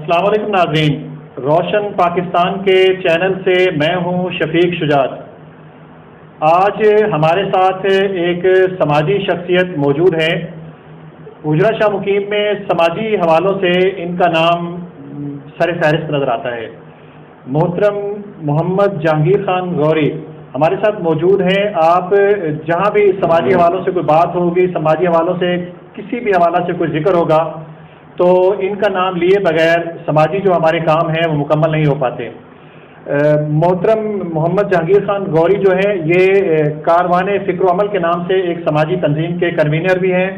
السلام علیکم ناظرین، روشن پاکستان کے چینل سے میں ہوں شفیق شجاعت۔ آج ہمارے ساتھ ایک سماجی شخصیت موجود ہے۔ حجرہ شاہ مقیم میں سماجی حوالوں سے ان کا نام سر فہرست نظر آتا ہے۔ محترم محمد جہانگیر خان غوری ہمارے ساتھ موجود ہیں۔ آپ جہاں بھی سماجی حوالوں سے کوئی بات ہوگی، سماجی حوالوں سے کسی بھی حوالہ سے کوئی ذکر ہوگا تو ان کا نام لیے بغیر سماجی جو ہمارے کام ہیں وہ مکمل نہیں ہو پاتے۔ محترم محمد جہانگیر خان غوری جو ہے یہ کاروان فکر و عمل کے نام سے ایک سماجی تنظیم کے کنوینر بھی ہیں،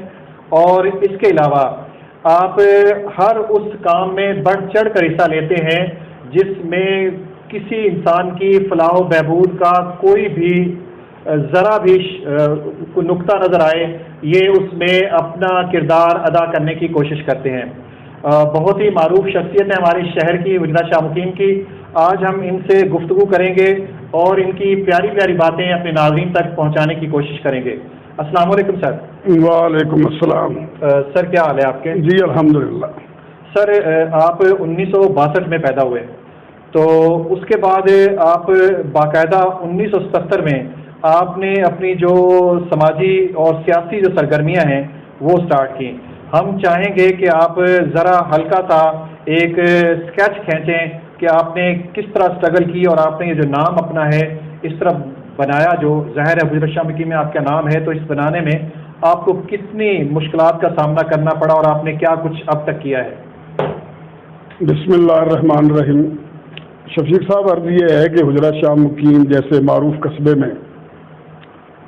اور اس کے علاوہ آپ ہر اس کام میں بڑھ چڑھ کر حصہ لیتے ہیں جس میں کسی انسان کی فلاح و بہبود کا کوئی بھی ذرا بھی کوئی نقطہ نظر آئے، یہ اس میں اپنا کردار ادا کرنے کی کوشش کرتے ہیں۔ بہت ہی معروف شخصیت ہے ہمارے شہر کی، حجرہ شاہ مقیم کی۔ آج ہم ان سے گفتگو کریں گے اور ان کی پیاری پیاری باتیں اپنے ناظرین تک پہنچانے کی کوشش کریں گے۔ السلام علیکم سر۔ وعلیکم السلام۔ سر کیا حال ہے آپ کے؟ جی الحمدللہ۔ سر آپ 1962 میں پیدا ہوئے، تو اس کے بعد آپ باقاعدہ 1977 میں آپ نے اپنی جو سماجی اور سیاسی جو سرگرمیاں ہیں وہ سٹارٹ کی۔ ہم چاہیں گے کہ آپ ذرا ہلکا سا ایک اسکیچ کھینچیں کہ آپ نے کس طرح اسٹرگل کی اور آپ نے یہ جو نام اپنا ہے اس طرح بنایا، جو ظاہر ہے حجرہ شاہ مقیم میں آپ کا نام ہے، تو اس بنانے میں آپ کو کتنی مشکلات کا سامنا کرنا پڑا اور آپ نے کیا کچھ اب تک کیا ہے؟ بسم اللہ الرحمن الرحیم۔ شفیق صاحب، عرض یہ ہے کہ حجرہ شاہ مقیم جیسے معروف قصبے میں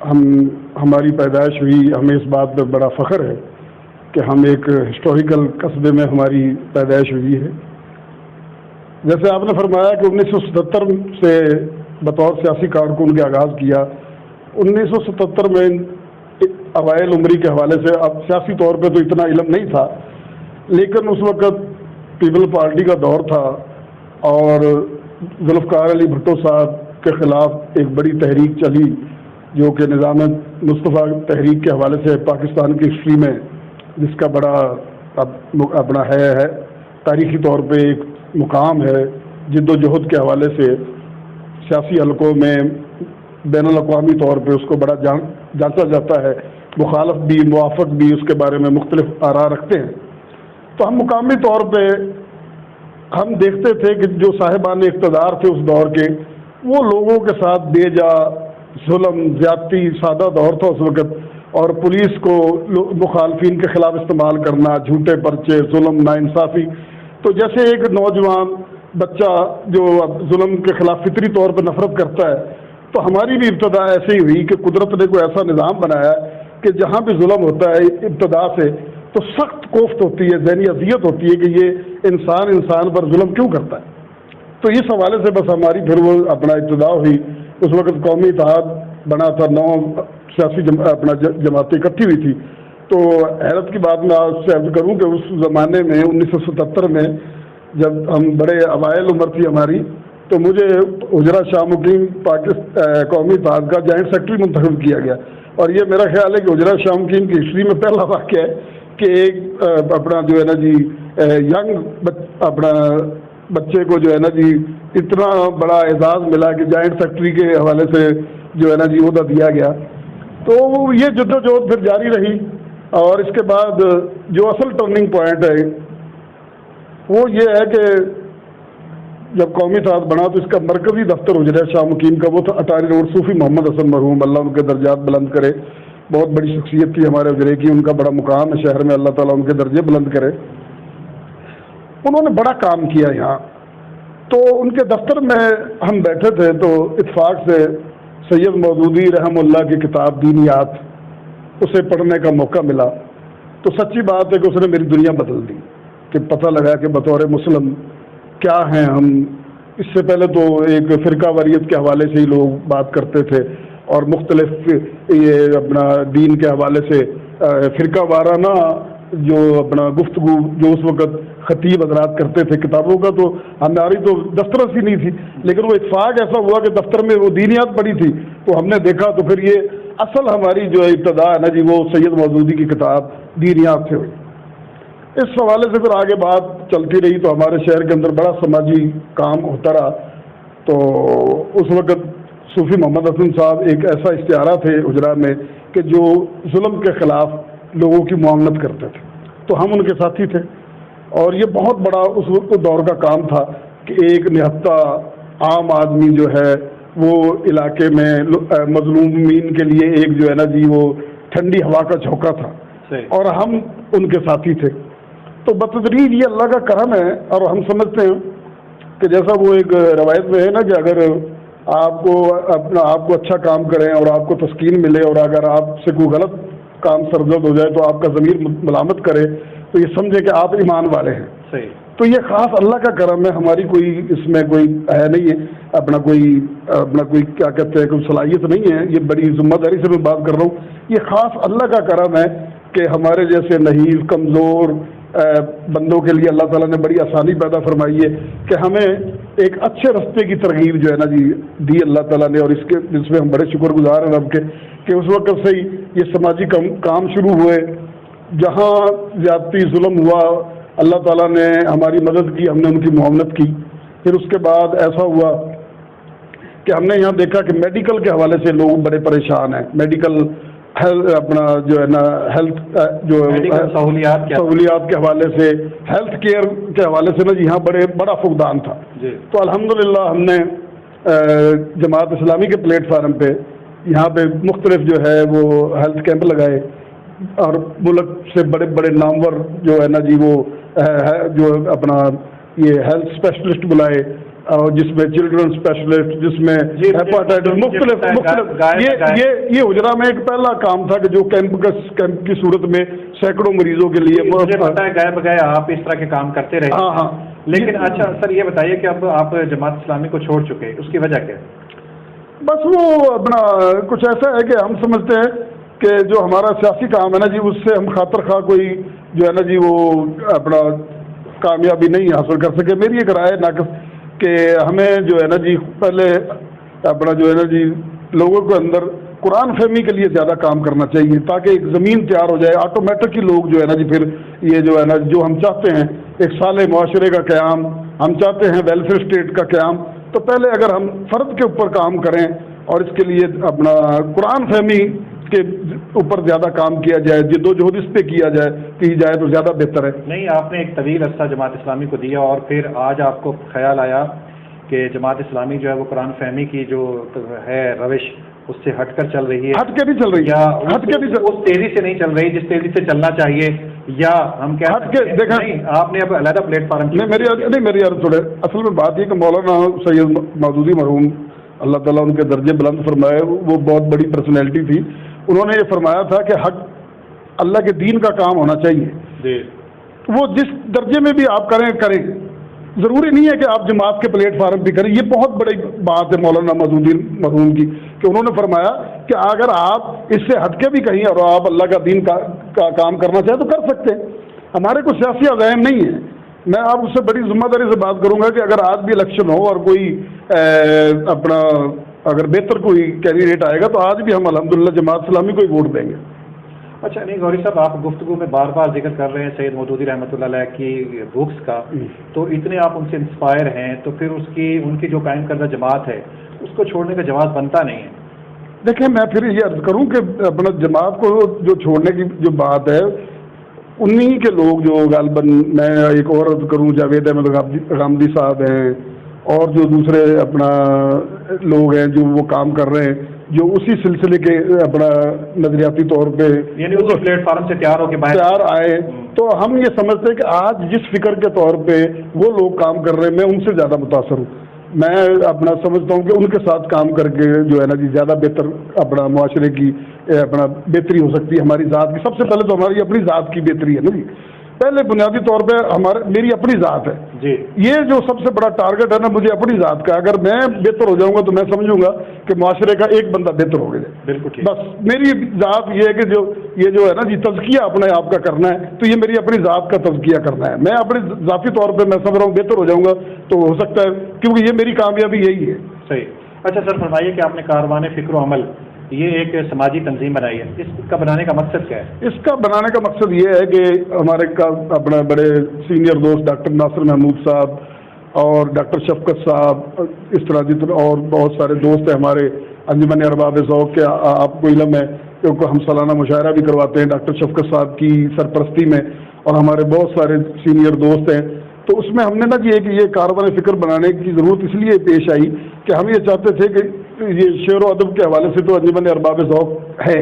ہماری پیدائش ہوئی، ہمیں اس بات پہ بڑا فخر ہے کہ ہم ایک ہسٹوریکل قصبے میں ہماری پیدائش ہوئی ہے۔ جیسے آپ نے فرمایا کہ 1977 سے بطور سیاسی کارکن کے آغاز کیا۔ 1977 میں اوائل عمری کے حوالے سے اب سیاسی طور پہ تو اتنا علم نہیں تھا، لیکن اس وقت پیپل پارٹی کا دور تھا اور ذوالفقار علی بھٹو صاحب کے خلاف ایک بڑی تحریک چلی جو کہ نظام مصطفیٰ تحریک کے حوالے سے پاکستان کی ہسٹری میں جس کا بڑا اپنا ہے تاریخی طور پہ ایک مقام ہے۔ جد و جہد کے حوالے سے سیاسی حلقوں میں بین الاقوامی طور پہ اس کو بڑا جانچا جاتا ہے، مخالف بھی موافق بھی اس کے بارے میں مختلف آراء رکھتے ہیں۔ تو ہم مقامی طور پہ ہم دیکھتے تھے کہ جو صاحبان اقتدار تھے اس دور کے، وہ لوگوں کے ساتھ بے جا ظلم زیادتی، سادہ دور تھا اس وقت، اور پولیس کو مخالفین کے خلاف استعمال کرنا، جھوٹے پرچے، ظلم، ناانصافی۔ تو جیسے ایک نوجوان بچہ جو ظلم کے خلاف فطری طور پر نفرت کرتا ہے، تو ہماری بھی ابتدا ایسے ہی ہوئی کہ قدرت نے کوئی ایسا نظام بنایا کہ جہاں بھی ظلم ہوتا ہے ابتدا سے تو سخت کوفت ہوتی ہے، ذہنی اذیت ہوتی ہے کہ یہ انسان پر ظلم کیوں کرتا ہے۔ تو اس حوالے سے بس ہماری پھر وہ اپنا ابتدا ہوئی۔ اس وقت قومی اتحاد بنا تھا، 9 سیاسی جماعتیں اکٹھی ہوئی تھی۔ تو حیرت کی بات میں آپ سے عرض کروں کہ اس زمانے میں 1977 میں جب ہم بڑے اوائل عمر تھی ہماری، تو مجھے حجرہ شاہ مقیم قومی اتحاد کا جوائنٹ سیکرٹری منتخب کیا گیا، اور یہ میرا خیال ہے کہ حجرہ شاہ مقیم کی ہسٹری میں پہلا واقعہ ہے کہ ایک اپنا جو ہے نا جی ینگ اپنا بچے کو جو ہے نا جی اتنا بڑا اعزاز ملا کہ جوائنٹ سیکرٹری کے حوالے سے جو ہے نا جی عہدہ دیا گیا۔ تو یہ جدوجہد پھر جاری رہی، اور اس کے بعد جو اصل ٹرننگ پوائنٹ ہے وہ یہ ہے کہ جب قومی اتحاد بنا تو اس کا مرکزی دفتر حجرہ شاہ مقیم کا وہ تھا اٹاری روڈ۔ صوفی محمد حسن مرحوم، اللہ ان کے درجات بلند کرے، بہت بڑی شخصیت تھی ہمارے حجرے کی، ان کا بڑا مقام ہے شہر میں، اللہ تعالیٰ ان کے درجے بلند کرے۔ انہوں نے بڑا کام کیا یہاں۔ تو ان کے دفتر میں ہم بیٹھے تھے تو اتفاق سے سید مودودی رحم اللہ کی کتاب دینیات اسے پڑھنے کا موقع ملا۔ تو سچی بات ہے کہ اس نے میری دنیا بدل دی، کہ پتہ لگا کہ بطور مسلم کیا ہیں ہم۔ اس سے پہلے تو ایک فرقہ واریت کے حوالے سے ہی لوگ بات کرتے تھے، اور مختلف یہ اپنا دین کے حوالے سے فرقہ وارانہ جو اپنا گفتگو جو اس وقت خطیب حضرات کرتے تھے کتابوں کا، تو ہماری تو دسترس ہی نہیں تھی، لیکن وہ اتفاق ایسا ہوا کہ دفتر میں وہ دینیات پڑھی تھی تو ہم نے دیکھا، تو پھر یہ اصل ہماری جو ابتدا ہے نا جی وہ سید مودودی کی کتاب دینیات سے ہوئی۔ اس حوالے سے پھر آگے بات چلتی رہی تو ہمارے شہر کے اندر بڑا سماجی کام ہوتا رہا. تو اس وقت صوفی محمد حسن صاحب ایک ایسا اشتہارہ تھے اجرا میں کہ جو ظلم کے خلاف لوگوں کی معاونت کرتے تھے، تو ہم ان کے ساتھی تھے. اور یہ بہت بڑا اس وقت دور کا کام تھا کہ ایک نہتہ عام آدمی جو ہے وہ علاقے میں مظلومین کے لیے ایک جو ہے نا جی وہ ٹھنڈی ہوا کا جھونکا تھا، اور ہم ان کے ساتھی تھے. تو بتدریج یہ اللہ کا کرم ہے. اور ہم سمجھتے ہیں کہ جیسا وہ ایک روایت میں ہے نا کہ اگر آپ کو اچھا کام کریں اور آپ کو تسکین ملے، اور اگر آپ سے کوئی غلط کام سرزد ہو جائے تو آپ کا ضمیر ملامت کرے تو یہ سمجھے کہ آپ ایمان والے ہیں. صحیح. تو یہ خاص اللہ کا کرم ہے، ہماری کوئی اس میں کوئی ہے نہیں ہے، اپنا کوئی کیا کہتے ہیں کوئی صلاحیت نہیں ہے. یہ بڑی ذمہ داری سے میں بات کر رہا ہوں. یہ خاص اللہ کا کرم ہے کہ ہمارے جیسے نحیف کمزور بندوں کے لیے اللہ تعالیٰ نے بڑی آسانی پیدا فرمائی ہے کہ ہمیں ایک اچھے رستے کی ترغیب جو ہے نا جی دی اللہ تعالیٰ نے. اور اس میں ہم بڑے شکر گزار ہیں رب کے کہ اس وقت سے ہی یہ سماجی کام شروع ہوئے. جہاں زیادتی ظلم ہوا اللہ تعالیٰ نے ہماری مدد کی، ہم نے ان کی معاونت کی. پھر اس کے بعد ایسا ہوا کہ ہم نے یہاں دیکھا کہ میڈیکل کے حوالے سے لوگ بڑے پریشان ہیں. میڈیکل اپنا جو ہے نا ہیلتھ جو سہولیات کے حوالے سے، ہیلتھ کیئر کے حوالے سے نا جی یہاں بڑا فقدان تھا. تو الحمدللہ ہم نے جماعت اسلامی کے پلیٹ فارم پہ یہاں پہ مختلف جو ہے وہ ہیلتھ کیمپ لگائے، اور ملک سے بڑے بڑے نامور جو ہے نا جی وہ جو اپنا یہ ہیلتھ اسپیشلسٹ بلائے، اور جس میں چلڈرن اسپیشلسٹ، جس میں ہیپاٹائٹس مختلف یہ اجرا میں ایک پہلا کام تھا کہ جو کیمپ کی صورت میں سینکڑوں مریضوں کے لیے. مجھے پتا ہے گئے بگئے آپ اس طرح کے کام کرتے رہے. ہاں ہاں. لیکن اچھا سر یہ بتائیے کہ اب آپ جماعت اسلامی کو چھوڑ چکے، اس کی وجہ کیا؟ بس وہ اپنا کچھ ایسا ہے کہ ہم سمجھتے ہیں کہ جو ہمارا سیاسی کام ہے نا جی اس سے ہم خاطر خواہ کوئی جو ہے نا جی وہ اپنا کامیابی نہیں حاصل کر سکے. میری ایک رائے ناقص کہ ہمیں جو ہے نا جی پہلے اپنا جو ہے نا جی لوگوں کے اندر قرآن فہمی کے لیے زیادہ کام کرنا چاہیے تاکہ ایک زمین تیار ہو جائے. آٹومیٹک ہی لوگ جو ہے نا جی پھر یہ جو ہے نا جو ہم چاہتے ہیں ایک صالح معاشرے کا قیام، ہم چاہتے ہیں ویلفیئر اسٹیٹ کا قیام، تو پہلے اگر ہم فرد کے اوپر کام کریں اور اس کے لیے اپنا قرآن فہمی کے اوپر زیادہ کام کیا جائے، جدوجہد اس پہ کی جائے تو زیادہ بہتر ہے. نہیں، آپ نے ایک طویل عرصہ جماعت اسلامی کو دیا اور پھر آج آپ کو خیال آیا کہ جماعت اسلامی جو ہے وہ قرآن فہمی کی جو ہے روش اس سے ہٹ کر چل رہی ہے. ہٹ کے نہیں چل رہی، یا اس تیزی سے نہیں چل رہی جس تیزی سے چلنا چاہیے، یا ہم کیا دیکھیں آپ نے اب علیحدہ پلیٹ فارم میری عرض تھوڑے اصل میں بات یہ کہ مولانا سید مودودی مرحوم اللہ تعالیٰ ان کے درجے بلند فرمائے، وہ بہت بڑی پرسنالٹی تھی. انہوں نے یہ فرمایا تھا کہ حق اللہ کے دین کا کام ہونا چاہیے. وہ جس درجے میں بھی آپ کریں ضروری نہیں ہے کہ آپ جماعت کے پلیٹ فارم بھی کریں. یہ بہت بڑی بات ہے مولانا مودودی مرحوم کی کہ انہوں نے فرمایا کہ اگر آپ اس سے ہٹ کے بھی کہیں اور آپ اللہ کا دین کا کام کرنا چاہیں تو کر سکتے ہیں. ہمارے کو سیاسی عزائم نہیں ہے. میں آپ اس سے بڑی ذمہ داری سے بات کروں گا کہ اگر آج بھی الیکشن ہو اور کوئی اپنا اگر بہتر کوئی کینڈیڈیٹ آئے گا تو آج بھی ہم الحمدللہ جماعت اسلامی کو ہی ووٹ دیں گے. اچھا نہیں غوری صاحب، آپ گفتگو میں بار بار ذکر کر رہے ہیں سید مودودی رحمۃ اللہ علیہ کی بکس کا، تو اتنے آپ ان سے انسپائر ہیں تو پھر ان کی جو قائم کردہ جماعت ہے اس کو چھوڑنے کا جواز بنتا نہیں ہے. دیکھیں میں پھر یہ عرض کروں کہ اپنا جماعت کو جو چھوڑنے کی جو بات ہے انہی کے لوگ جو غالباً میں ایک اور عرض کروں جاوید احمد غامدی صاحب ہیں اور جو دوسرے اپنا لوگ ہیں جو وہ کام کر رہے ہیں جو اسی سلسلے کے اپنا نظریاتی طور پہ یعنی اس پلیٹ فارم سے تیار آئے، تو ہم یہ سمجھتے ہیں کہ آج جس فکر کے طور پہ وہ لوگ کام کر رہے ہیں میں ان سے زیادہ متاثر ہوں. میں اپنا سمجھتا ہوں کہ ان کے ساتھ کام کر کے جو ہے نا جی زیادہ بہتر اپنا معاشرے کی اپنا بہتری ہو سکتی ہے. ہماری ذات کی سب سے پہلے تو ہماری اپنی ذات کی بہتری ہے نا جی. پہلے بنیادی طور پہ میری اپنی ذات ہے جی. یہ جو سب سے بڑا ٹارگٹ ہے نا مجھے اپنی ذات کا، اگر میں بہتر ہو جاؤں گا تو میں سمجھوں گا کہ معاشرے کا ایک بندہ بہتر ہو گیا. بالکل بس میری ذات یہ ہے کہ جو ہے نا جی تزکیہ اپنے آپ کا کرنا ہے، تو یہ میری اپنی ذات کا تزکیہ کرنا ہے. میں اپنی ذاتی طور پہ میں سمجھ رہا ہوں بہتر ہو جاؤں گا تو ہو سکتا ہے کیونکہ یہ میری کامیابی یہی ہے. صحیح. اچھا سر فرمائیے کہ آپ نے کاروان فکر و عمل یہ ایک سماجی تنظیم بنائی ہے، اس کا بنانے کا مقصد کیا ہے؟ اس کا بنانے کا مقصد یہ ہے کہ ہمارے اپنے بڑے سینئر دوست ڈاکٹر ناصر محمود صاحب اور ڈاکٹر شفقت صاحب، اس طرح اور بہت سارے دوست ہیں ہمارے انجمن ارباب ذوق کے، آپ کو علم ہے کیونکہ ہم سالانہ مشاعرہ بھی کرواتے ہیں ڈاکٹر شفقت صاحب کی سرپرستی میں، اور ہمارے بہت سارے سینئر دوست ہیں. تو اس میں ہم نے یہ کہ یہ کاروان فکر بنانے کی ضرورت اس لیے پیش آئی کہ ہم یہ چاہتے تھے کہ یہ شعر و ادب کے حوالے سے تو انجمن ارباب ذوق ہے،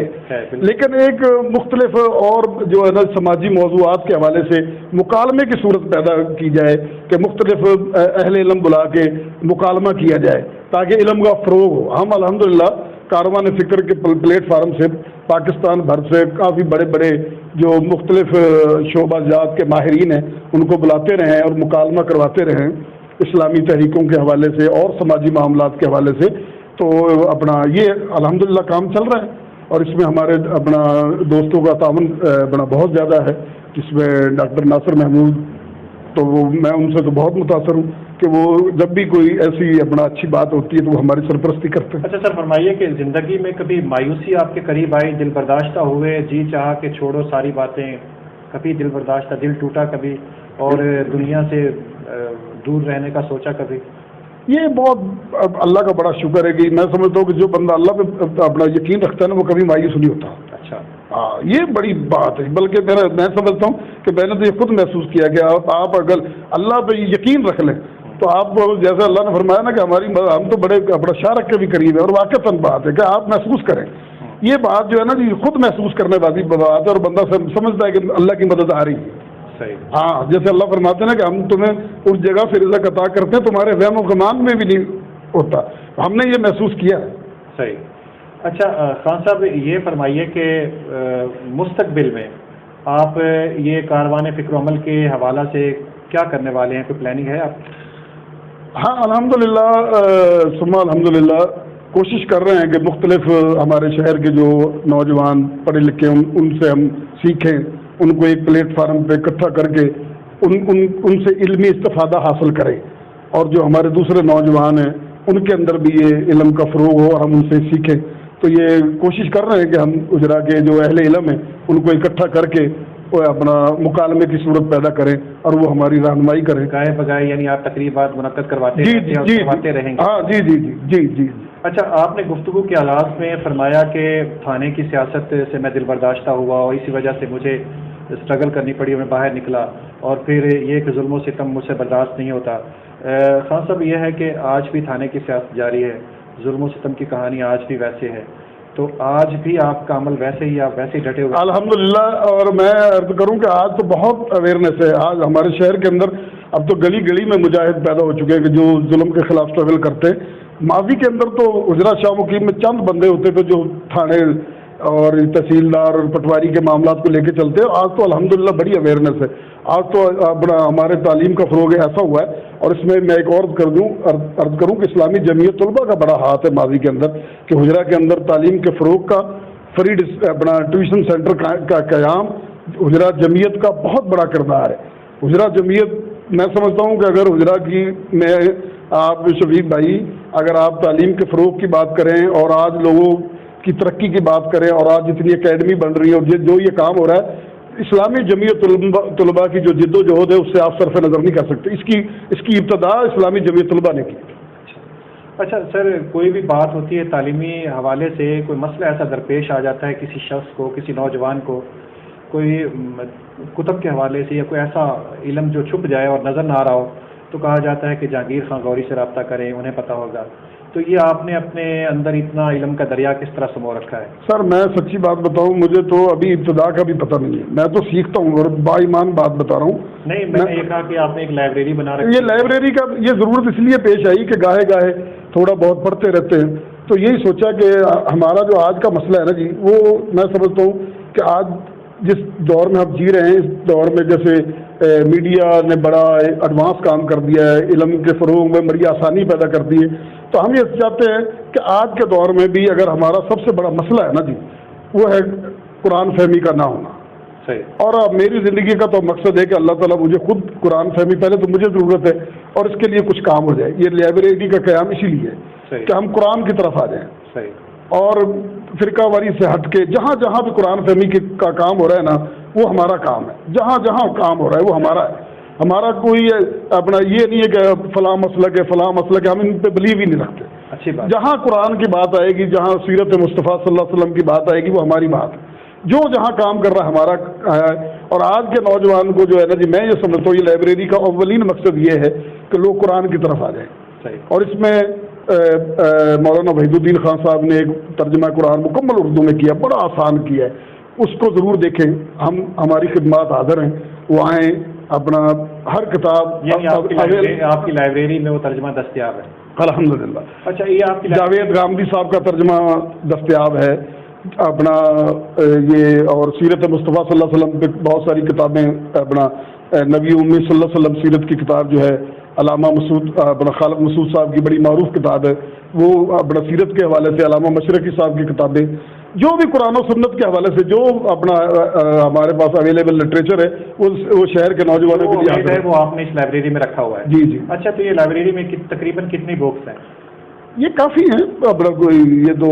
لیکن ایک مختلف اور جو ہے نا سماجی موضوعات کے حوالے سے مکالمے کی صورت پیدا کی جائے کہ مختلف اہل علم بلا کے مکالمہ کیا جائے تاکہ علم کا فروغ ہو. ہم الحمدللہ کاروان فکر کے پلیٹ فارم سے پاکستان بھر سے کافی بڑے بڑے جو مختلف شعبہ جات کے ماہرین ہیں ان کو بلاتے رہے ہیں اور مکالمہ کرواتے رہے ہیں اسلامی تحریکوں کے حوالے سے اور سماجی معاملات کے حوالے سے. تو اپنا یہ الحمدللہ کام چل رہا ہے اور اس میں ہمارے اپنا دوستوں کا تعاون اپنا بہت زیادہ ہے، جس میں ڈاکٹر ناصر محمود، تو میں ان سے تو بہت متاثر ہوں کہ وہ جب بھی کوئی ایسی اپنا اچھی بات ہوتی ہے تو وہ ہماری سرپرستی کرتے ہیں. اچھا سر، فرمائیے کہ زندگی میں کبھی مایوسی آپ کے قریب آئی، دل برداشتہ ہوئے، جی چاہا کہ چھوڑو ساری باتیں، کبھی دل برداشتہ، دل ٹوٹا کبھی، اور دنیا سے دور رہنے کا سوچا کبھی؟ یہ بہت اللہ کا بڑا شکر ہے کہ میں سمجھتا ہوں کہ جو بندہ اللہ پہ اپنا یقین رکھتا ہے نا وہ کبھی مایوس نہیں ہوتا. اچھا، ہاں یہ بڑی بات ہے، بلکہ میں سمجھتا ہوں کہ میں نے تو یہ خود محسوس کیا کہ آپ اگر اللہ پہ یقین رکھ لیں تو آپ جیسے اللہ نے فرمایا نا کہ ہم تو بڑے اپنا شارک کے بھی قریب ہے، اور واقعتاً بات ہے کہ آپ محسوس کریں. یہ بات جو ہے نا جی خود محسوس کرنے والی بات ہے اور بندہ سمجھتا ہے کہ اللہ کی مدد آ رہی ہے. ہاں جیسے اللہ فرماتے ہیں نا کہ ہم تمہیں اس جگہ سے رزق عطا کرتے ہیں تمہارے وہم و گمان میں بھی نہیں ہوتا. ہم نے یہ محسوس کیا ہے. صحیح. اچھا خان صاحب، یہ فرمائیے کہ مستقبل میں آپ یہ کاروان فکر و عمل کے حوالہ سے کیا کرنے والے ہیں؟ کوئی پلاننگ ہے آپ؟ ہاں الحمدللہ ثم الحمدللہ کوشش کر رہے ہیں کہ مختلف ہمارے شہر کے جو نوجوان پڑھے لکھے ان سے ہم سیکھیں، ان کو ایک پلیٹ فارم پہ اکٹھا کر کے ان سے علمی استفادہ حاصل کریں، اور جو ہمارے دوسرے نوجوان ہیں ان کے اندر بھی یہ علم کا فروغ ہو اور ہم ان سے سیکھیں. تو یہ کوشش کر رہے ہیں کہ ہم اجرا کے جو اہل علم ہیں ان کو اکٹھا کر کے وہ اپنا مکالمے کی صورت پیدا کریں اور وہ ہماری رہنمائی کریں. گائے بگائے یعنی آپ تقریبات منعقد کرواتے رہیں گے؟ ہاں جی جی جی جی جی. اچھا، آپ نے گفتگو کے آغاز میں فرمایا کہ تھانے کی سیاست سے میں دل برداشتہ ہوا اور اسی وجہ سے مجھے اسٹرگل کرنی پڑی اور میں باہر نکلا، اور پھر یہ کہ ظلم و ستم مجھ سے برداشت نہیں ہوتا. خان صاحب، یہ ہے کہ آج بھی تھانے کی سیاست جاری ہے، ظلم و ستم کی کہانی آج بھی ویسے ہے، تو آج بھی آپ کا عمل ویسے ہی، آپ ویسے ہی ڈٹے ہوئے؟ الحمدللہ. اور میں عرض کروں کہ آج تو بہت اویئرنیس ہے. آج ہمارے شہر کے اندر اب تو گلی گلی میں مجاہد پیدا ہو چکے ہیں کہ جو ظلم کے خلاف اسٹرگل کرتے ہیں. ماضی کے اندر تو اجرا شاہ مقیم میں چند بندے ہوتے تھے جو تھانے اور تحصیلدار اور پٹواری کے معاملات کو لے کے چلتے ہیں. آج تو الحمدللہ بڑی اویئرنیس ہے. آج تو اپنا ہمارے تعلیم کا فروغ ایسا ہوا ہے، اور اس میں ایک اور عرض کروں کہ اسلامی جمعیت طلبہ کا بڑا ہاتھ ہے ماضی کے اندر کہ حجرہ کے اندر تعلیم کے فروغ کا فری اپنا ٹیوشن سینٹر کا قیام حجرہ جمعیت کا بہت بڑا کردار ہے. حجرہ جمعیت میں سمجھتا ہوں کہ اگر حجرہ کی میں آپ شفیق بھائی اگر آپ تعلیم کے فروغ کی بات کریں اور آج لوگوں کی ترقی کی بات کریں اور آج جتنی اکیڈمی بن رہی ہے اور جو یہ کام ہو رہا ہے، اسلامی جمعیت طلباء کی جو جد و جہد ہے اس سے آپ صرف نظر نہیں کر سکتے. اس کی ابتدا اسلامی جمعیت طلباء نے کی. اچھا سر، کوئی بھی بات ہوتی ہے تعلیمی حوالے سے، کوئی مسئلہ ایسا درپیش آ جاتا ہے کسی شخص کو، کسی نوجوان کو، کوئی کتب کے حوالے سے یا کوئی ایسا علم جو چھپ جائے اور نظر نہ آ رہا ہو، تو کہا جاتا ہے کہ جہانگیر خان غوری سے رابطہ کریں، انہیں پتہ ہوگا. تو یہ آپ نے اپنے اندر اتنا علم کا دریا کس طرح سمو رکھا ہے؟ سر میں سچی بات بتاؤں، مجھے تو ابھی ابتدا کا بھی پتہ نہیں ہے. میں تو سیکھتا ہوں اور با ایمان بات بتا رہا ہوں. نہیں، میں نے یہ کہا کہ آپ نے ایک لائبریری بنا رکھی ہے. یہ لائبریری کا یہ ضرورت اس لیے پیش آئی کہ گاہے گاہے تھوڑا بہت پڑھتے رہتے ہیں، تو یہی سوچا کہ ہمارا جو آج کا مسئلہ ہے نا جی، وہ میں سمجھتا ہوں کہ آج جس دور میں ہم جی رہے ہیں، اس دور میں جیسے میڈیا نے بڑا ایڈوانس کام کر دیا ہے، علم کے فروغ میں بڑی آسانی پیدا کر دی ہے، تو ہم یہ چاہتے ہیں کہ آج کے دور میں بھی اگر ہمارا سب سے بڑا مسئلہ ہے نا جی، وہ ہے قرآن فہمی کا نہ ہونا. صحیح. اور میری زندگی کا تو مقصد ہے کہ اللہ تعالیٰ مجھے خود قرآن فہمی، پہلے تو مجھے ضرورت ہے اور اس کے لیے کچھ کام ہو جائے. یہ لائبریری کا قیام اسی لیے ہے کہ ہم قرآن کی طرف آ جائیں. صحیح. اور فرقہ واری سے ہٹ کے جہاں جہاں بھی قرآن فہمی کا کام ہو رہا ہے نا وہ ہمارا کام ہے. جہاں جہاں کام ہو رہا ہے وہ ہمارا ہے. ہمارا کوئی اپنا یہ نہیں ہے کہ فلاں مسلک ہے فلاں مسلک ہے, ہم ان پہ بلیو ہی نہیں رکھتے. اچھی بات. جہاں قرآن کی بات آئے گی, جہاں سیرت مصطفیٰ صلی اللہ علیہ وسلم کی بات آئے گی وہ ہماری بات ہے. جو جہاں کام کر رہا ہے ہمارا ہے. اور آج کے نوجوان کو جو ہے نا جی میں یہ سمجھتا ہوں یہ لائبریری کا اولین مقصد یہ ہے کہ لوگ قرآن کی طرف آ جائیں. اور اس میں مولانا وحید الدین خان صاحب نے ایک ترجمہ قرآن مکمل اردو میں کیا, بڑا آسان کیا ہے, اس کو ضرور دیکھیں. ہماری خدمات حاضر ہیں, وہ آئیں اپنا ہر کتاب. یعنی آپ کی لائبریری میں وہ ترجمہ دستیاب ہے؟ الحمدللہ. اچھا, یہ آپ کی جاوید غامدی صاحب کا ترجمہ دستیاب ہے اپنا یہ, اور سیرت مصطفیٰ صلی اللہ علیہ وسلم پہ بہت ساری کتابیں, اپنا نبی امی صلی اللہ علیہ وسلم سیرت کی کتاب جو ہے علامہ مسعود اپنا خالد مسعود صاحب کی بڑی معروف کتاب ہے, وہ اپنا سیرت کے حوالے سے علامہ مشرقی صاحب کی کتابیں, جو بھی قرآن و سنت کے حوالے سے جو اپنا ہمارے پاس اویلیبل لٹریچر ہے وہ شہر کے نوجوانوں کے لیے وہ آپ نے اس لائبریری میں رکھا ہوا ہے. جی جی. اچھا, تو یہ لائبریری میں تقریباً کتنی بکس ہیں؟ یہ کافی ہیں اپنا کوئی, یہ تو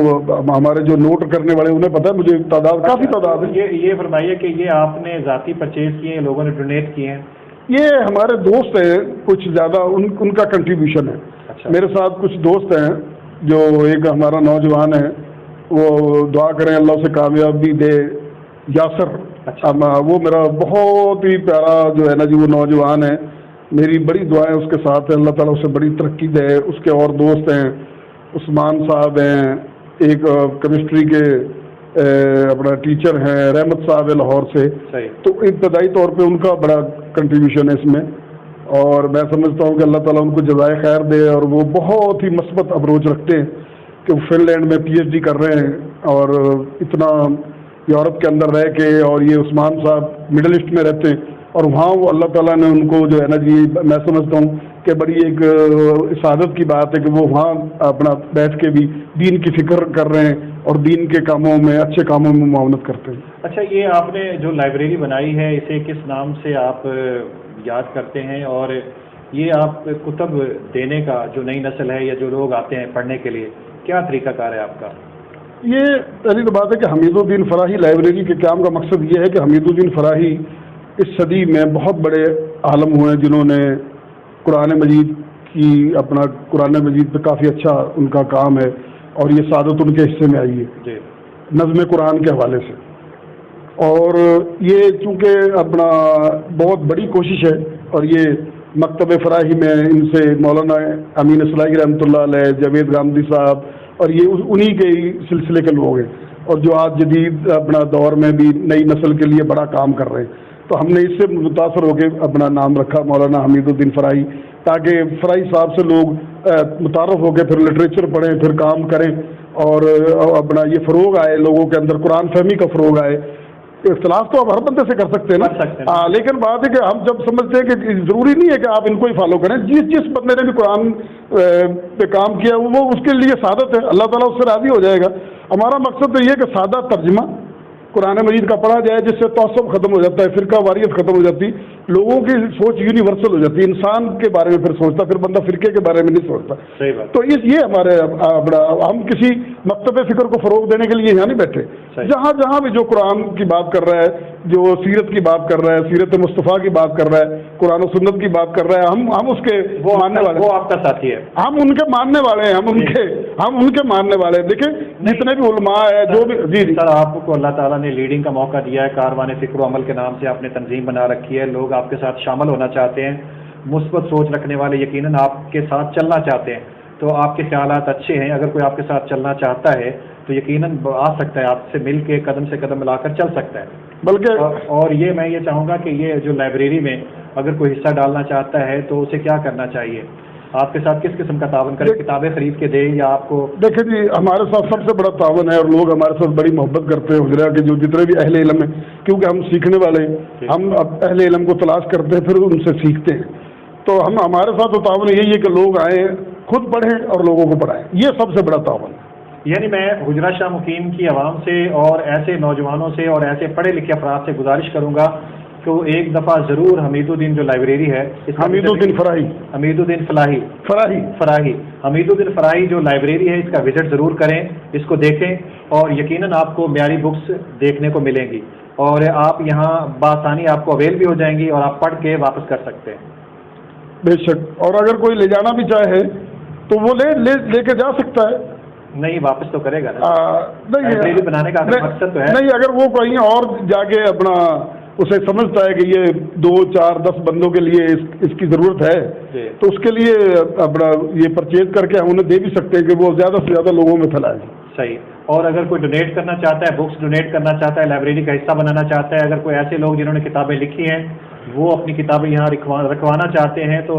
ہمارے جو نوٹ کرنے والے انہیں پتہ ہے, مجھے تعداد کافی تعداد ہے. یہ فرمائیے کہ یہ آپ نے ذاتی پرچیز کیے ہیں, لوگوں نے ڈونیٹ کیے ہیں؟ یہ ہمارے دوست ہیں کچھ زیادہ, ان کا کنٹریبیوشن ہے. اچھا. میرے ساتھ کچھ دوست ہیں, جو ایک ہمارا نوجوان ہے, وہ دعا کریں اللہ سے کامیابی دے, یاسر. اچھا. وہ میرا بہت ہی پیارا جو ہے نا جی وہ نوجوان ہے, میری بڑی دعائیں اس کے ساتھ ہیں, اللہ تعالیٰ اسے بڑی ترقی دے. اس کے اور دوست ہیں, عثمان صاحب ہیں, ایک کیمسٹری کے اپنا ٹیچر ہیں, رحمت صاحب ہے لاہور سے. تو ابتدائی طور پہ ان کا بڑا کنٹریبیوشن ہے اس میں, اور میں سمجھتا ہوں کہ اللہ تعالیٰ ان کو جزائے خیر دے. اور وہ بہت ہی مثبت اپروچ رکھتے ہیں کہ وہ فن لینڈ میں پی ایچ ڈی کر رہے ہیں, اور اتنا یورپ کے اندر رہ کے, اور یہ عثمان صاحب مڈل ایسٹ میں رہتے ہیں, اور وہاں وہ اللہ تعالیٰ نے ان کو جو ہے نا جی میں سمجھتا ہوں کہ بڑی ایک سعادت کی بات ہے کہ وہ وہاں اپنا بیٹھ کے بھی دین کی فکر کر رہے ہیں اور دین کے کاموں میں, اچھے کاموں میں معاونت کرتے ہیں. اچھا, یہ آپ نے جو لائبریری بنائی ہے اسے کس نام سے آپ یاد کرتے ہیں, اور یہ آپ کتب دینے کا جو نئی نسل ہے یا جو لوگ آتے ہیں پڑھنے کے لیے کیا طریقہ کار ہے آپ کا؟ یہ پہلی تو بات ہے کہ حمید الدین فراہی لائبریری کے قیام کا مقصد یہ ہے کہ حمید الدین فراہی اس صدی میں بہت بڑے عالم ہوئے ہیں جنہوں نے قرآن مجید کی اپنا قرآن مجید پہ کافی اچھا ان کا کام ہے, اور یہ سعادت ان کے حصے میں آئی ہے نظم قرآن کے حوالے سے. اور یہ چونکہ اپنا بہت بڑی کوشش ہے, اور یہ مکتب فراہی میں ان سے مولانا امین اصلاحی رحمۃ اللہ علیہ, جاوید غامدی صاحب, اور یہ انہی کے سلسلے کے لوگ ہیں, اور جو آج جدید اپنا دور میں بھی نئی نسل کے لیے بڑا کام کر رہے ہیں. تو ہم نے اس سے متاثر ہو کے اپنا نام رکھا مولانا حمید الدین فراہی, تاکہ فراہی صاحب سے لوگ متعارف ہو کے پھر لٹریچر پڑھیں, پھر کام کریں, اور اپنا یہ فروغ آئے لوگوں کے اندر, قرآن فہمی کا فروغ آئے. اختلاف تو آپ ہر بندے سے کر سکتے ہیں نا, لیکن بات ہے کہ ہم جب سمجھتے ہیں کہ ضروری نہیں ہے کہ آپ ان کو ہی فالو کریں, جس بندے نے بھی قرآن پہ کام کیا وہ اس کے لیے سعادت ہے, اللہ تعالیٰ اس سے راضی ہو جائے گا. ہمارا مقصد تو یہ ہے کہ سادہ ترجمہ قرآن مجید کا پڑھا جائے, جس سے تعصب ختم ہو جاتا ہے, فرقہ واریت ختم ہو جاتی, لوگوں کی سوچ یونیورسل ہو جاتی ہے, انسان کے بارے میں پھر سوچتا, پھر بندہ فرقے کے بارے میں نہیں سوچتا. تو یہ ہمارے ہم کسی مکتب فکر کو فروغ دینے کے لیے یہاں نہیں بیٹھے. جہاں جہاں بھی جو قرآن کی بات کر رہا ہے, جو سیرت کی بات کر رہا ہے, سیرت مصطفیٰ کی بات کر رہا ہے, قرآن و سنت کی بات کر رہا ہے, ہم اس کے ماننے والے, وہ آپ کا ساتھی ہے, ہم ان کے ماننے والے ہیں, ہم ان کے ماننے والے ہیں. دیکھیں جتنے بھی علماء ہے جو بھی. جی سر, آپ کو اللہ تعالیٰ نے لیڈنگ کا موقع دیا ہے, کاروان فکر و عمل کے نام سے آپ نے تنظیم بنا رکھی ہے, لوگ آپ کے ساتھ شامل ہونا چاہتے ہیں, مثبت سوچ رکھنے والے یقیناً آپ کے ساتھ چلنا چاہتے ہیں. تو آپ کے خیالات اچھے ہیں, اگر کوئی آپ کے ساتھ چلنا چاہتا ہے تو یقیناً آ سکتا ہے, آپ سے مل کے قدم سے قدم ملا کر چل سکتا ہے. بلکہ اور یہ میں یہ چاہوں گا کہ یہ جو لائبریری میں اگر کوئی حصہ ڈالنا چاہتا ہے تو اسے کیا کرنا چاہیے, آپ کے ساتھ کس قسم کا تعاون کریں, کتابیں خرید کے دیں یا آپ کو؟ دیکھیں جی, ہمارے ساتھ سب سے بڑا تعاون ہے, اور لوگ ہمارے ساتھ بڑی محبت کرتے ہیں حجرہ کے جو جتنے بھی اہل علم ہیں, کیونکہ ہم سیکھنے والے ہیں, ہم اہل علم کو تلاش کرتے ہیں, پھر ان سے سیکھتے ہیں. تو ہمارے ساتھ تو تعاون یہی ہے کہ لوگ آئیں, خود پڑھیں اور لوگوں کو پڑھائیں, یہ سب سے بڑا تعاون ہے. یعنی میں حجرہ شاہ مقیم کی عوام سے اور ایسے نوجوانوں سے اور ایسے پڑھے لکھے افراد سے گزارش کروں گا تو ایک دفعہ ضرور حمید الدین جو لائبریری ہے، حمید الدین فراہی حمید الدین فراہی جو لائبریری ہے، اس کا وزٹ ضرور کریں، اس کو دیکھیں، اور یقیناً آپ کو معیاری بکس دیکھنے کو ملیں گی، اور آپ یہاں بآسانی آپ کو اویل بھی ہو جائیں گی اور آپ پڑھ کے واپس کر سکتے ہیں۔ بے شک، اور اگر کوئی لے جانا بھی چاہے تو وہ لے کے جا سکتا ہے، نہیں واپس تو کرے گا نا، نہیں بنانے کا مقصد تو ہے نہیں، اگر وہ کہیں اور جا کے اپنا اسے سمجھتا ہے کہ یہ 2 4 10 بندوں کے لیے اس کی ضرورت ہے تو اس کے لیے اپنا یہ پرچیز کر کے ہم انہیں دے بھی سکتے ہیں کہ وہ زیادہ سے زیادہ لوگوں میں پھیلائے۔ صحیح، اور اگر کوئی ڈونیٹ کرنا چاہتا ہے، بکس ڈونیٹ کرنا چاہتا ہے، لائبریری کا حصہ بنانا چاہتا ہے، اگر کوئی ایسے لوگ جنہوں نے کتابیں لکھی ہیں وہ اپنی کتابیں یہاں رکھوانا چاہتے ہیں تو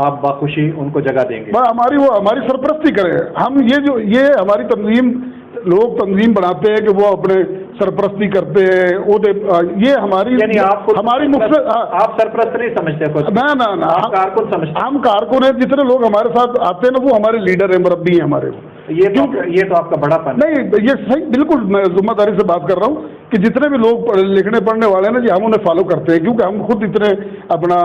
آپ باخوشی ان کو جگہ دیں گے۔ ہماری سرپرستی کریں ہم، یہ ہماری تنظیم، لوگ تنظیم بناتے ہیں کہ وہ اپنے سرپرستی کرتے ہیں، یہ ہماری یعنی ہماری آپ سرپرست نہیں سمجھتے؟ نہ کارکن سمجھتے؟ ہم کارکن ہیں، جتنے لوگ ہمارے ساتھ آتے ہیں نا وہ ہمارے لیڈر ہیں، مربی ہیں ہمارے۔ یہ تو آپ کا بڑا پن نہیں، یہ صحیح، بالکل میں ذمہ داری سے بات کر رہا ہوں کہ جتنے بھی لوگ لکھنے پڑھنے والے ہیں نا جی، ہم انہیں فالو کرتے ہیں کیونکہ ہم خود اتنے اپنا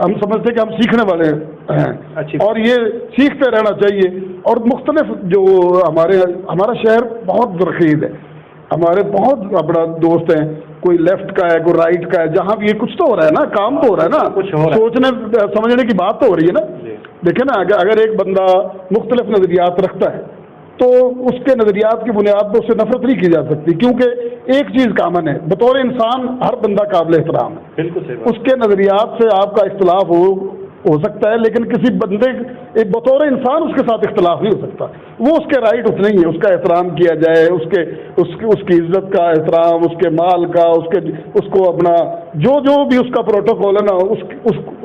ہم سمجھتے ہیں کہ ہم سیکھنے والے ہیں اور یہ سیکھتے رہنا چاہیے۔ اور مختلف جو ہمارا شہر بہت زرخیز ہے، ہمارے بہت اپنا دوست ہیں، کوئی لیفٹ کا ہے، کوئی رائٹ کا ہے، جہاں بھی یہ کچھ تو ہو رہا ہے نا، کام تو ہو رہا ہے نا، سوچنے سمجھنے کی بات تو ہو رہی ہے نا۔ دیکھیں نا، اگر ایک بندہ مختلف نظریات رکھتا ہے تو اس کے نظریات کی بنیاد پر اس سے نفرت نہیں کی جا سکتی، کیونکہ ایک چیز کامن ہے، بطور انسان ہر بندہ قابل احترام ہے۔ بالکل صحیح، اس کے نظریات سے آپ کا اختلاف ہو سکتا ہے، لیکن کسی بندے ایک بطور انسان اس کے ساتھ اختلاف نہیں ہو سکتا، وہ اس کے رائٹ اتنے ہی ہے، اس کا احترام کیا جائے، اس کی عزت کا احترام، اس کے مال کا، اس کو اپنا جو بھی اس کا پروٹوکول ہے نا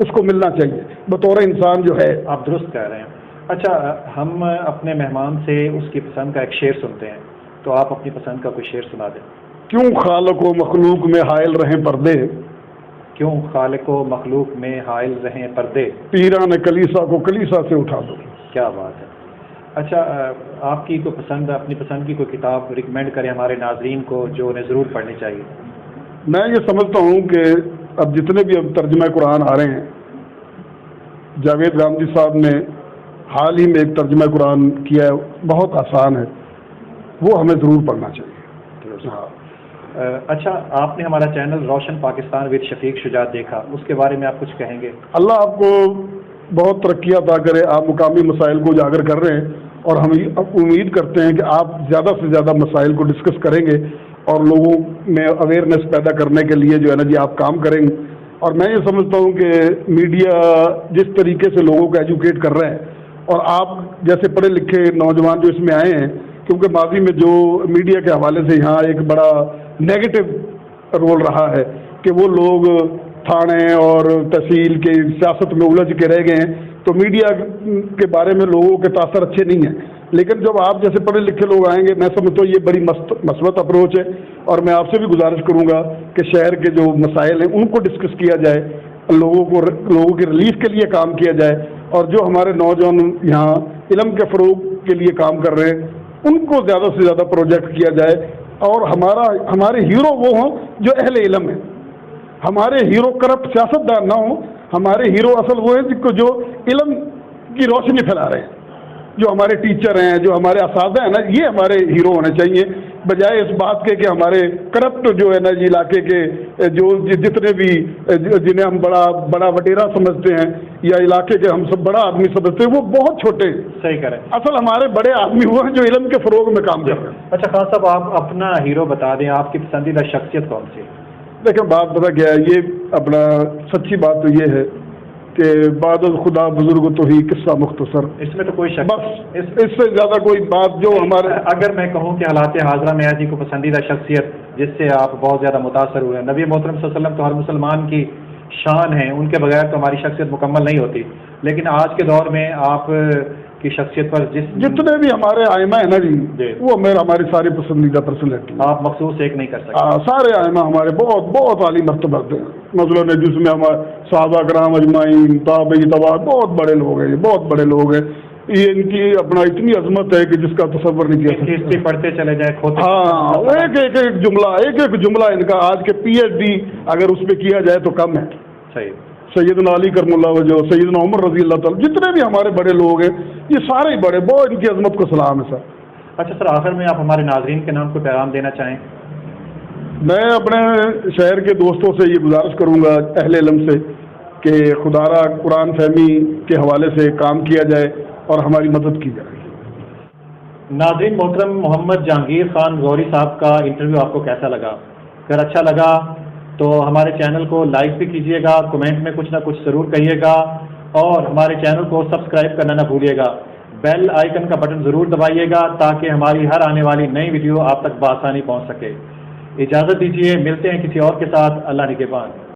اس کو ملنا چاہیے بطور انسان جو ہے۔ آپ درست کہہ رہے ہیں۔ اچھا، ہم اپنے مہمان سے اس کی پسند کا ایک شعر سنتے ہیں، تو آپ اپنی پسند کا کوئی شعر سنا دیں۔ کیوں خالق و مخلوق میں حائل رہیں پردے، کیوں خالق و مخلوق میں حائل رہیں پردے، پیران کلیسا کو کلیسا سے اٹھا دو۔ کیا بات ہے۔ اچھا، آپ کی کوئی پسند، اپنی پسند کی کوئی کتاب ریکمینڈ کریں ہمارے ناظرین کو جو انہیں ضرور پڑھنی چاہیے۔ میں یہ سمجھتا ہوں کہ اب جتنے بھی اب ترجمہ قرآن آ رہے ہیں، جاوید گامدی صاحب نے حال ہی میں ایک ترجمہ قرآن کیا ہے، بہت آسان ہے، وہ ہمیں ضرور پڑھنا چاہیے۔ اچھا، آپ نے ہمارا چینل روشن پاکستان وتھ شفیق شجاعت دیکھا، اس کے بارے میں آپ کچھ کہیں گے؟ اللہ آپ کو بہت ترقی عطا کرے، آپ مقامی مسائل کو اجاگر کر رہے ہیں اور ہم امید کرتے ہیں کہ آپ زیادہ سے زیادہ مسائل کو ڈسکس کریں گے اور لوگوں میں اویئرنیس پیدا کرنے کے لیے جو ہے نا جی آپ کام کریں گے۔ اور میں یہ سمجھتا ہوں کہ میڈیا جس طریقے سے لوگوں کو ایجوکیٹ کر رہا ہے، اور آپ جیسے پڑھے لکھے نوجوان جو اس میں آئے ہیں، کیونکہ ماضی میں جو میڈیا کے حوالے سے یہاں ایک بڑا نیگیٹو رول رہا ہے کہ وہ لوگ تھانے اور تحصیل کی سیاست میں الجھ کے رہ گئے ہیں، تو میڈیا کے بارے میں لوگوں کے تاثر اچھے نہیں ہیں۔ لیکن جب آپ جیسے پڑھے لکھے لوگ آئیں گے، میں سمجھتا ہوں یہ بڑی مثبت اپروچ ہے، اور میں آپ سے بھی گزارش کروں گا کہ شہر کے جو مسائل ہیں ان کو ڈسکس کیا جائے، لوگوں کی ریلیف کے لیے کام کیا جائے، اور جو ہمارے نوجوان یہاں علم کے فروغ کے لیے کام کر رہے ہیں ان کو زیادہ سے زیادہ پروجیکٹ کیا جائے، اور ہمارے ہیرو وہ ہوں جو اہل علم ہیں، ہمارے ہیرو کرپٹ سیاستدان نہ ہوں، ہمارے ہیرو اصل وہ ہیں جو علم کی روشنی پھیلا رہے ہیں، جو ہمارے ٹیچر ہیں، جو ہمارے اساتذہ ہیں نا، یہ ہمارے ہیرو ہونے چاہیے، بجائے اس بات کے کہ ہمارے کرپٹ جو ہے نا جی علاقے کے جو جتنے بھی جنہیں ہم بڑا وڈیرا سمجھتے ہیں یا علاقے کے ہم سب بڑا آدمی سمجھتے ہیں، وہ بہت چھوٹے ہیں۔ صحیح کریں، اصل ہمارے بڑے آدمی وہ ہیں جو علم کے فروغ میں کام کر رہے ہیں۔ اچھا خان صاحب، آپ اپنا ہیرو بتا دیں، آپ کی پسندیدہ شخصیت کون سی؟ دیکھیں، بات پتہ کیا ہے، یہ اپنا سچی بات تو یہ ہے کہ بعد خدا بزرگ تو ہی قصہ مختصر، اس میں تو کوئی شک، بس اس سے زیادہ کوئی بات جو ہمارے، اگر میں کہوں کہ حالات حاضرہ میں جی کو پسندیدہ شخصیت جس سے آپ بہت زیادہ متاثر ہوئے ہیں، نبی محترم صلی اللہ علیہ وسلم تو ہر مسلمان کی شان ہے، ان کے بغیر تو ہماری شخصیت مکمل نہیں ہوتی، لیکن آج کے دور میں آپ کی شخصیت پر جتنے بھی ہمارے آئمہ ہیں نا جی، وہ ہماری ساری پسندیدہ پرسنالٹی، آپ مخصوص ایک نہیں کر سکتے، سارے آئمہ ہمارے بہت بہت عالی مرتبہ ہیں، مثلاً جس میں ہمارے صحابہ کرام اجمعین، تابعی تبع، بہت بڑے لوگ ہیں، بہت بڑے لوگ ہیں، یہ ان کی اپنا اتنی عظمت ہے کہ جس کا تصور نہیں کیا ہسٹری سکتا. پڑھتے چلے جائے کھوتے. ہاں ایک جملہ ان کا آج کے پی ایچ ڈی اگر اس پہ کیا جائے تو کم ہے. صحیح. سیدنا علی کرم اللہ وجہ، سیدنا عمر رضی اللہ تعالیٰ، جتنے بھی ہمارے بڑے لوگ ہیں یہ سارے ہی بڑے، بہت ان کی عظمت کو سلام ہے سر. اچھا سر، آخر میں آپ ہمارے ناظرین کے نام کو پیغام دینا چاہیں؟ میں اپنے شہر کے دوستوں سے یہ گزارش کروں گا، اہل علم سے، کہ خدا را قرآن فہمی کے حوالے سے کام کیا جائے اور ہماری مدد کی جائے. ناظرین محترم، محمد جہانگیر خان غوری صاحب کا انٹرویو آپ کو کیسا لگا؟ اگر اچھا لگا تو ہمارے چینل کو لائک بھی کیجیے گا، کمنٹ میں کچھ نہ کچھ ضرور کہیے گا، اور ہمارے چینل کو سبسکرائب کرنا نہ بھولیے گا. بیل آئیکن کا بٹن ضرور دبائیے گا تاکہ ہماری ہر آنے والی نئی ویڈیو آپ تک بآسانی پہنچ سکے. اجازت دیجیے، ملتے ہیں کسی اور کے ساتھ. اللہ نگہبان.